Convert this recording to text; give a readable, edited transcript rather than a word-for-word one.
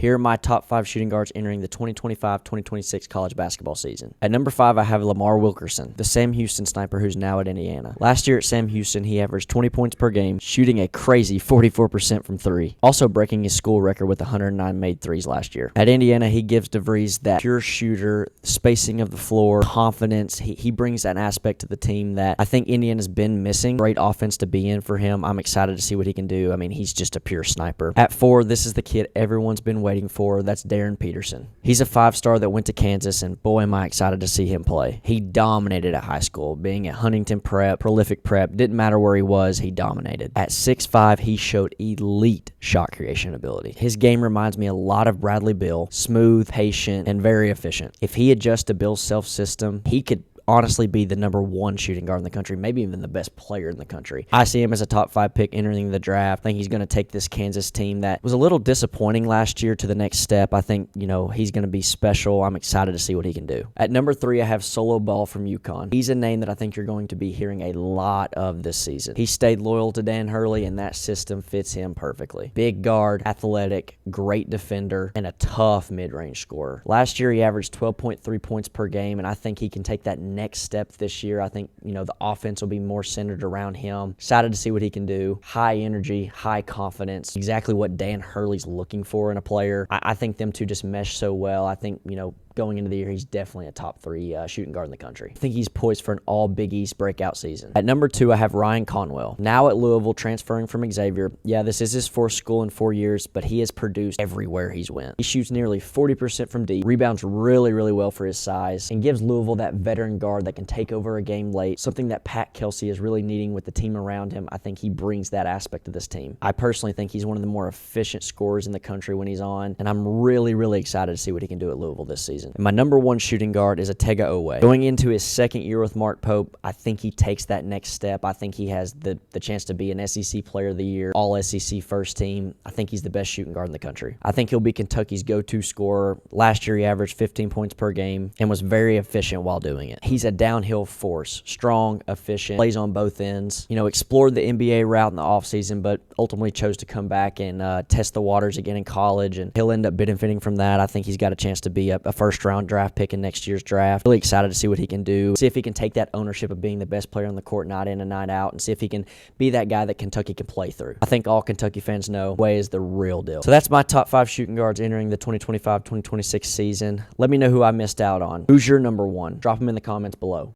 Here are my top 5 shooting guards entering the 2025-2026 college basketball season. At number 5, I have Lamar Wilkerson, the Sam Houston sniper who's now at Indiana. Last year at Sam Houston, he averaged 20 points per game, shooting a crazy 44% from 3, also breaking his school record with 109 made threes last year. At Indiana, he gives DeVries that pure shooter, spacing of the floor, confidence. He brings that aspect to the team that I think Indiana's been missing. Great offense to be in for him. I'm excited to see what he can do. I mean, he's just a pure sniper. At 4, this is the kid everyone's been waiting for. That's Darren Peterson. He's a 5-star that went to Kansas, and boy, am I excited to see him play. He dominated at high school, being at Huntington Prep, prolific prep. Didn't matter where he was, he dominated. At 6'5", he showed elite shot creation ability. His game reminds me a lot of Bradley Beal, smooth, patient, and very efficient. If he adjusts to Bill's self-system, he could honestly be the number 1 shooting guard in the country, maybe even the best player in the country. I see him as a top 5 pick entering the draft. I think he's going to take this Kansas team that was a little disappointing last year to the next step. I think, he's going to be special. I'm excited to see what he can do. At number 3, I have Solo Ball from UConn. He's a name that I think you're going to be hearing a lot of this season. He stayed loyal to Dan Hurley, and that system fits him perfectly. Big guard, athletic, great defender, and a tough mid-range scorer. Last year, he averaged 12.3 points per game, and I think he can take that next step this year. I think, the offense will be more centered around him. Excited to see what he can do. High energy, high confidence, exactly what Dan Hurley's looking for in a player. I think them two just mesh so well. I think, going into the year, he's definitely a top 3 shooting guard in the country. I think he's poised for an all Big East breakout season. At number 2, I have Ryan Conwell. Now at Louisville, transferring from Xavier. Yeah, this is his 4th school in 4 years, but he has produced everywhere he's went. He shoots nearly 40% from deep, rebounds really, really well for his size, and gives Louisville that veteran guard that can take over a game late, something that Pat Kelsey is really needing with the team around him. I think he brings that aspect to this team. I personally think he's one of the more efficient scorers in the country when he's on, and I'm really, really excited to see what he can do at Louisville this season. And my number 1 shooting guard is Otega Owe. Going into his 2nd year with Mark Pope, I think he takes that next step. I think he has the chance to be an SEC Player of the Year, all SEC first team. I think he's the best shooting guard in the country. I think he'll be Kentucky's go-to scorer. Last year, he averaged 15 points per game and was very efficient while doing it. He's a downhill force, strong, efficient, plays on both ends. Explored the NBA route in the offseason, but ultimately chose to come back and test the waters again in college, and he'll end up benefiting from that. I think he's got a chance to be a first-round draft pick in next year's draft. Really excited to see what he can do, see if he can take that ownership of being the best player on the court night in and night out, and see if he can be that guy that Kentucky can play through. I think all Kentucky fans know Way is the real deal. So that's my top 5 shooting guards entering the 2025-2026 season. Let me know who I missed out on. Who's your number 1? Drop them in the comments below.